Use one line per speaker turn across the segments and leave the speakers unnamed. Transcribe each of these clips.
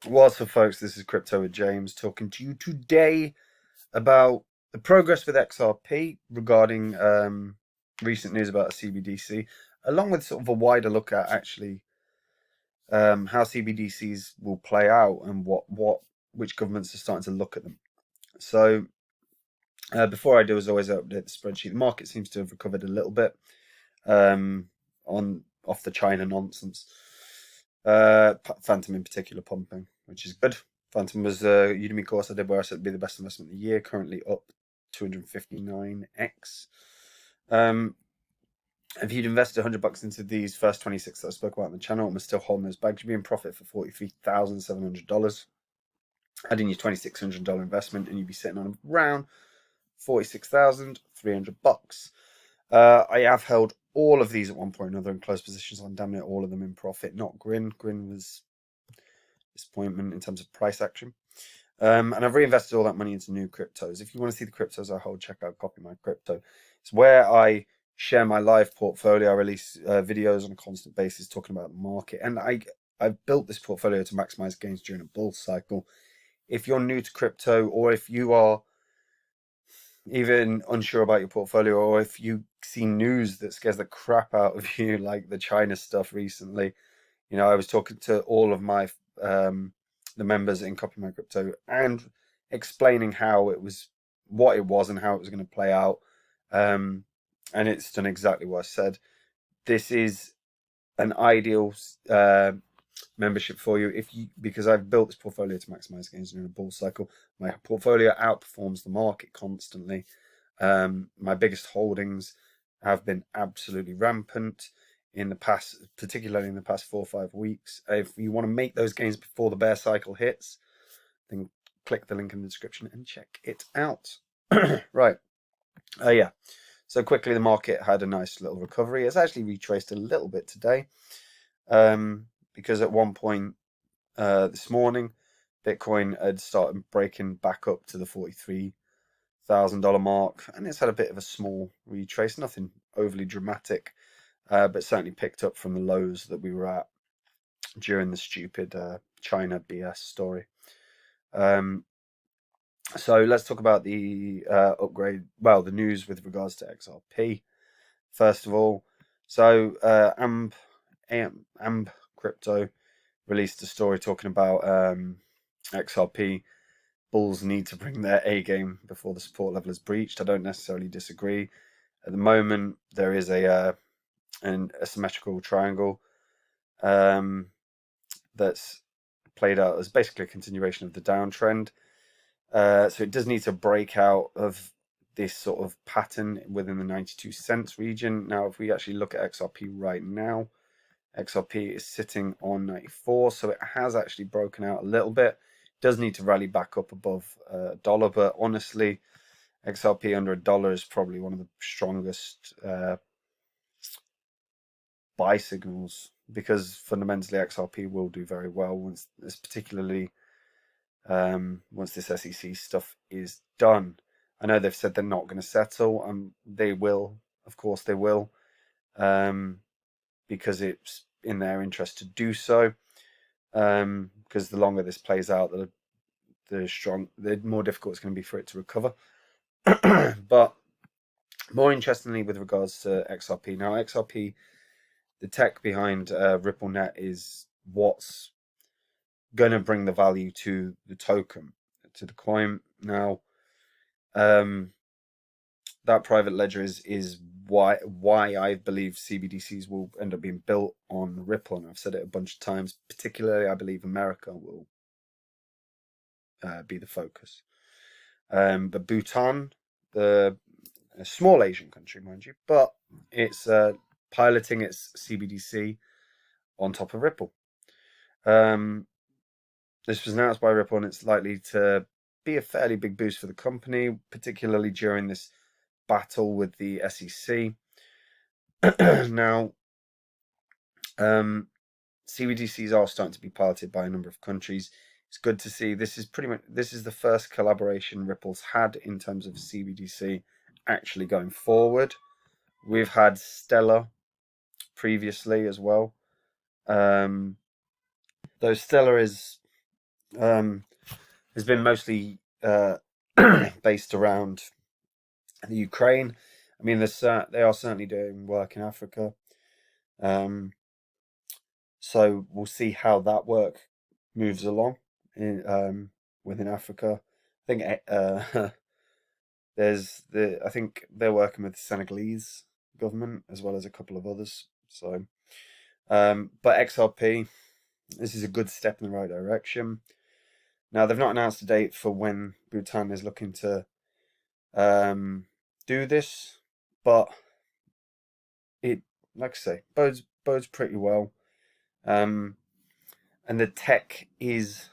What's up, folks? This is Crypto with James talking to you today about the progress with XRP regarding recent news about CBDC, along with sort of a wider look at actually how CBDCs will play out and which governments are starting to look at them. So before I do, as always, I update the spreadsheet. The market seems to have recovered a little bit on off the China nonsense. Phantom in particular pumping, which is good. Phantom was a Udemy course I did where I said it'd be the best investment of the year. Currently up 259x. If you'd invested $100 into these first 26 that I spoke about on the channel and was still holding those bags, you'd be in profit for $43,700. Add in your $2,600 investment, and you'd be sitting on around $46,300. I have held all of these at one point or another in closed positions on damn near all of them in profit. Not Grin. Grin was disappointment in terms of price action. And I've reinvested all that money into new cryptos. If you want to see the cryptos I hold, check out Copy My Crypto. It's where I share my live portfolio. I release videos on a constant basis talking about the market. And I've built this portfolio to maximize gains during a bull cycle. If you're new to crypto, or if you are even unsure about your portfolio, or if you see news that scares the crap out of you, like the China stuff recently, I was talking to all of my the members in Copy My Crypto and explaining what it was, and how it was going to play out. And it's done exactly what I said. This is an ideal membership for you because I've built this portfolio to maximize gains during a bull cycle. My portfolio outperforms the market constantly. My biggest holdings have been absolutely rampant in the past, particularly in the past 4 or 5 weeks. If you want to make those gains before the bear cycle hits, then click the link in the description and check it out. Right. Yeah. So quickly, the market had a nice little recovery. It's actually retraced a little bit today, because at one point this morning, Bitcoin had started breaking back up to the $43,000 mark, and it's had a bit of a small retrace, nothing overly dramatic, but certainly picked up from the lows that we were at during the stupid China BS story. So let's talk about the the news with regards to XRP. First of all, so AMB Crypto released a story talking about XRP. Bulls need to bring their A game before the support level is breached. I don't necessarily disagree. At the moment, there is an asymmetrical triangle that's played out as basically a continuation of the downtrend. So it does need to break out of this sort of pattern within the 92 cents region. Now, if we actually look at XRP right now, XRP is sitting on 94, so it has actually broken out a little bit. It does need to rally back up above $1, but honestly, XRP under $1 is probably one of the strongest buy signals, because fundamentally XRP will do very well once this SEC stuff is done. I know they've said they're not going to settle, and they will. Of course, they will, because it's in their interest to do so. Because the longer this plays out, the more difficult it's going to be for it to recover. But more interestingly, with regards to XRP, now XRP, the tech behind RippleNet is what's going to bring the value to the token, to the coin. Now, that private ledger is why I believe CBDCs will end up being built on Ripple, and I've said it a bunch of times. Particularly, I believe America will be the focus. But Bhutan, a small Asian country, mind you, but it's piloting its CBDC on top of Ripple. This was announced by Ripple, and it's likely to be a fairly big boost for the company, particularly during this battle with the SEC. Now, CBDCs are starting to be piloted by a number of countries. It's good to see. This is the first collaboration Ripple's had in terms of CBDC actually going forward. We've had Stellar previously as well. Though Stellar is has been mostly based around the Ukraine. I mean, they are certainly doing work in Africa. So we'll see how that work moves along within Africa. I think I think they're working with the Senegalese government as well as a couple of others. So, but XRP, this is a good step in the right direction. Now they've not announced a date for when Bhutan is looking to do this, but it, like I say, bodes pretty well. And the tech is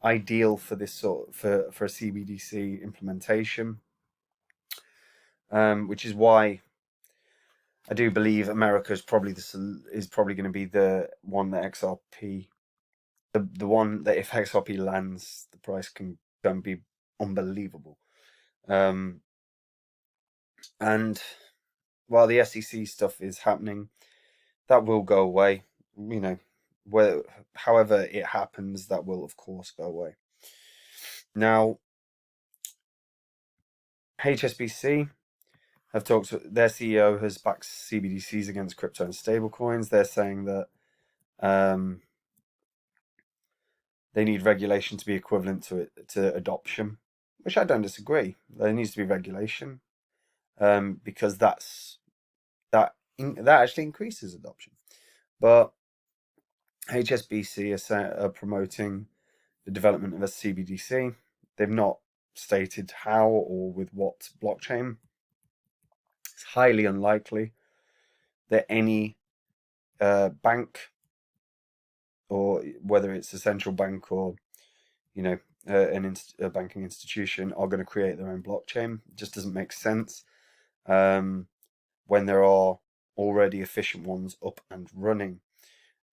ideal for this for a CBDC implementation, which is why I do believe America is probably going to be the one that XRP, the one that if XRP lands, the price can be unbelievable. And while the SEC stuff is happening, that will go away. You know, however it happens, that will of course go away. Now, HSBC have talked. Their CEO has backed CBDCs against crypto and stablecoins. They're saying that they need regulation to be equivalent to adoption, which I don't disagree. There needs to be regulation because that actually increases adoption. But HSBC are promoting the development of a CBDC. They've not stated how or with what blockchain. It's highly unlikely that any bank, or whether it's a central bank or a banking institution, are going to create their own blockchain. It just doesn't make sense when there are already efficient ones up and running.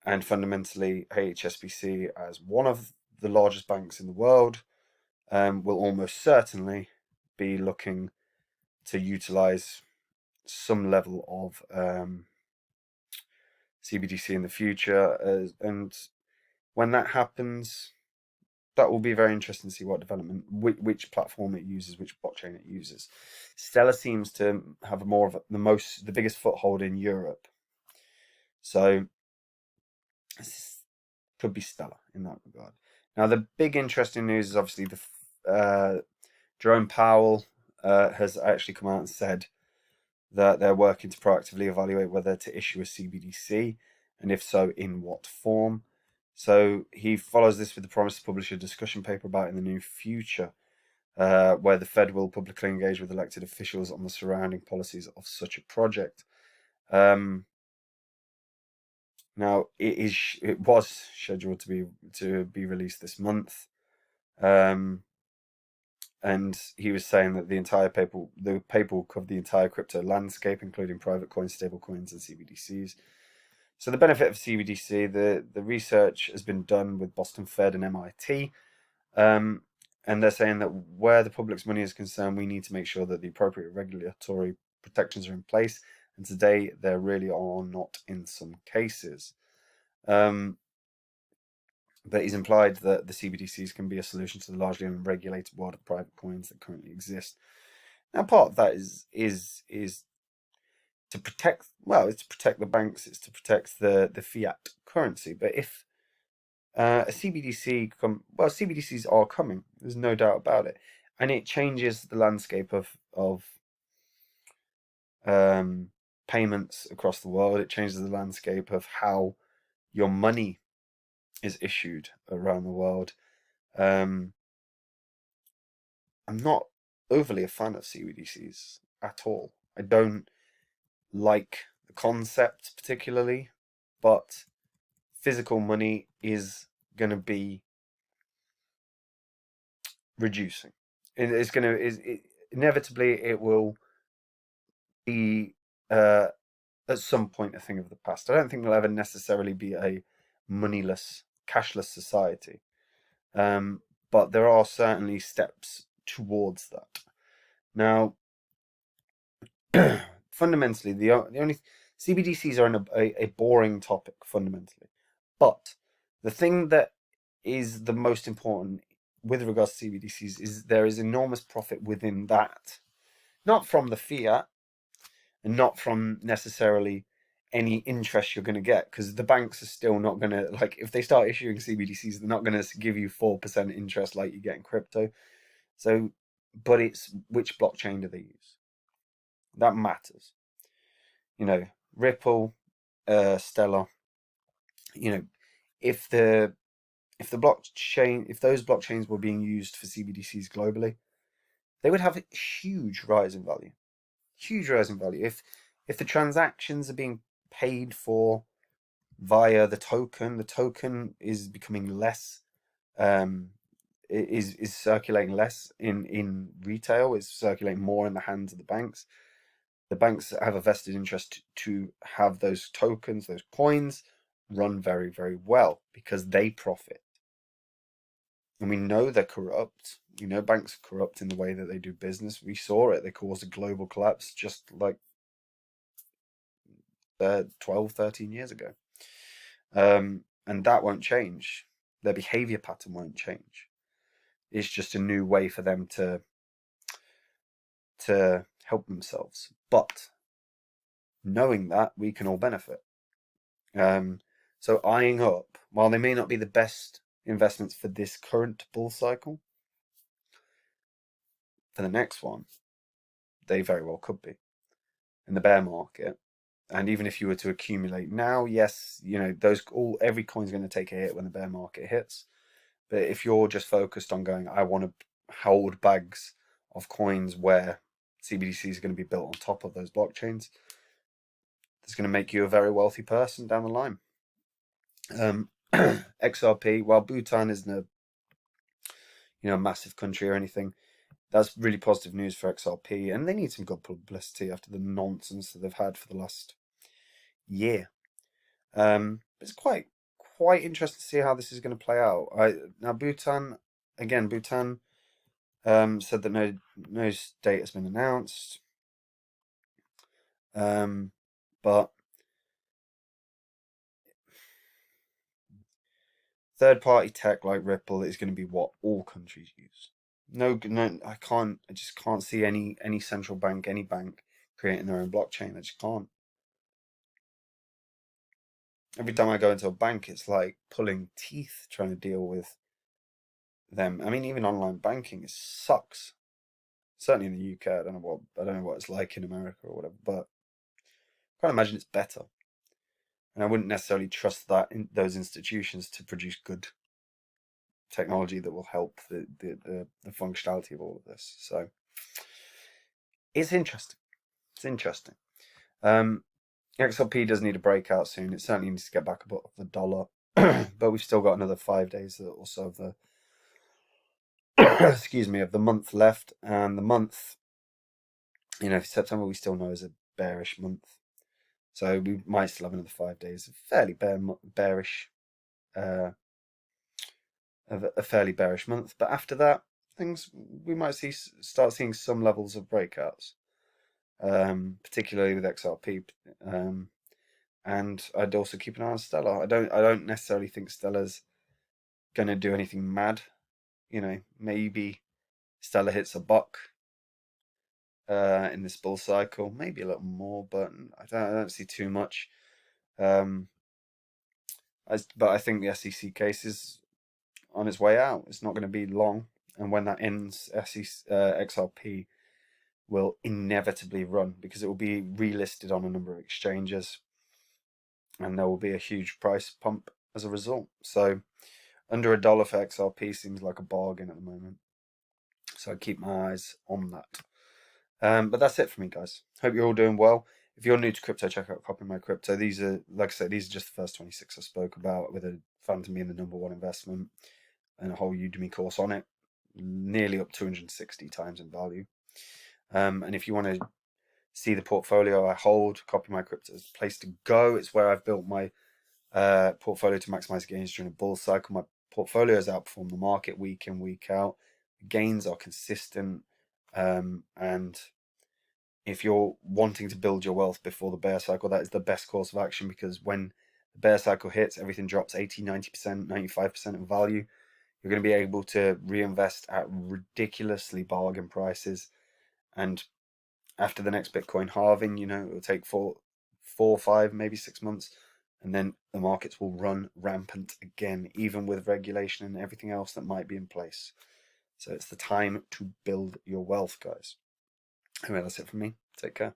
And fundamentally, HSBC, as one of the largest banks in the world, will almost certainly be looking to utilize some level of CBDC in the future. And when that happens, that will be very interesting to see what development, which platform it uses, which blockchain it uses. Stellar seems to have more of the biggest foothold in Europe. So this could be Stellar in that regard. Now, the big interesting news is obviously Jerome Powell has actually come out and said that they're working to proactively evaluate whether to issue a CBDC, and if so, in what form. So he follows this with the promise to publish a discussion paper about it in the near future, where the Fed will publicly engage with elected officials on the surrounding policies of such a project. Now, it was scheduled to be released this month, and he was saying that the paper will cover the entire crypto landscape, including private coins, stable coins, and CBDCs. So the benefit of CBDC, the research has been done with Boston Fed and MIT, and they're saying that where the public's money is concerned, we need to make sure that the appropriate regulatory protections are in place, and today there really are not in some cases. But he's implied that the CBDCs can be a solution to the largely unregulated world of private coins that currently exist. Now, part of that is to protect. Well, it's to protect the banks. It's to protect the fiat currency. But if a CBDC CBDCs are coming. There's no doubt about it, and it changes the landscape of payments across the world. It changes the landscape of how your money is issued around the world. I'm not overly a fan of CBDCs at all. I don't like the concept particularly, but physical money is going to be reducing. It's going to inevitably it will be at some point a thing of the past. I don't think there'll ever necessarily be a moneyless, cashless society. But there are certainly steps towards that. Now, fundamentally, the only CBDCs are a boring topic fundamentally, but the thing that is the most important with regards to CBDCs. Is there is enormous profit within that, not from the fiat and not from necessarily any interest you're going to get, because the banks are still not going to, like, if they start issuing CBDCs, they're not going to give you 4% interest like you get in crypto. So, but it's which blockchain do they use? That matters. You know, Ripple, Stellar. You know, if the blockchain, if those blockchains were being used for CBDCs globally, they would have a huge rise in value. Huge rise in value. If the transactions are being paid for via the token is becoming less, is circulating less in retail, is circulating more in the hands of the banks. The banks have a vested interest to have those tokens, those coins, run very, very well because they profit. And we know they're corrupt. We know banks are corrupt in the way that they do business. We saw it. They caused a global collapse just like 12, 13 years ago. And that won't change. Their behavior pattern won't change. It's just a new way for them to help themselves. But knowing that, we can all benefit. So eyeing up, while they may not be the best investments for this current bull cycle, for the next one, they very well could be. In the bear market, and even if you were to accumulate now, yes, you know, every coin's going to take a hit when the bear market hits. But if you're just focused on going, I want to hold bags of coins where CBDC is going to be built on top of those blockchains, that's going to make you a very wealthy person down the line. XRP, while Bhutan isn't a massive country or anything, that's really positive news for XRP, and they need some good publicity after the nonsense that they've had for the last year. It's quite interesting to see how this is going to play out. Now Bhutan said that no date has been announced, but third-party tech like Ripple is going to be what all countries use. No, I just can't see any central bank, any bank creating their own blockchain. I just can't. Every time I go into a bank, it's like pulling teeth trying to deal with them. I mean, even online banking, it sucks. Certainly in the UK, I don't know what it's like in America or whatever, but I can't imagine it's better. And I wouldn't necessarily trust those institutions to produce good technology that will help the functionality of all of this. So it's interesting. It's interesting. XRP does need a breakout soon. It certainly needs to get back above the dollar, but we've still got another 5 days or so of the excuse me, of the month left, and the month, September we still know is a bearish month, so we might still have another 5 days of fairly bearish, of a fairly bearish month. But after that, we might start seeing some levels of breakouts, particularly with XRP, and I'd also keep an eye on Stellar. I don't necessarily think Stellar's going to do anything mad. Maybe Stellar hits $1 in this bull cycle, maybe a little more, but I don't see too much. But I think the SEC case is on its way out. It's not going to be long, and when that ends, XRP will inevitably run because it will be relisted on a number of exchanges, and there will be a huge price pump as a result. So under $1 for XRP seems like a bargain at the moment. So I keep my eyes on that. But that's it for me, guys. Hope you're all doing well. If you're new to crypto, check out Copy My Crypto. These are, like I said, these are just the first 26 I spoke about, with a Phantom being the #1 investment and a whole Udemy course on it, nearly up 260 times in value. And if you want to see the portfolio I hold, Copy My Crypto is the place to go. It's where I've built my portfolio to maximize gains during a bull cycle. My portfolio has outperformed the market week in, week out. The gains are consistent, and if you're wanting to build your wealth before the bear cycle, that is the best course of action, because when the bear cycle hits, everything drops 80, 90%, 95% in value. You're going to be able to reinvest at ridiculously bargain prices. And after the next Bitcoin halving, you know, it will take four, 5, maybe 6 months. And then the markets will run rampant again, even with regulation and everything else that might be in place. So it's the time to build your wealth, guys. Anyway, that's it from me. Take care.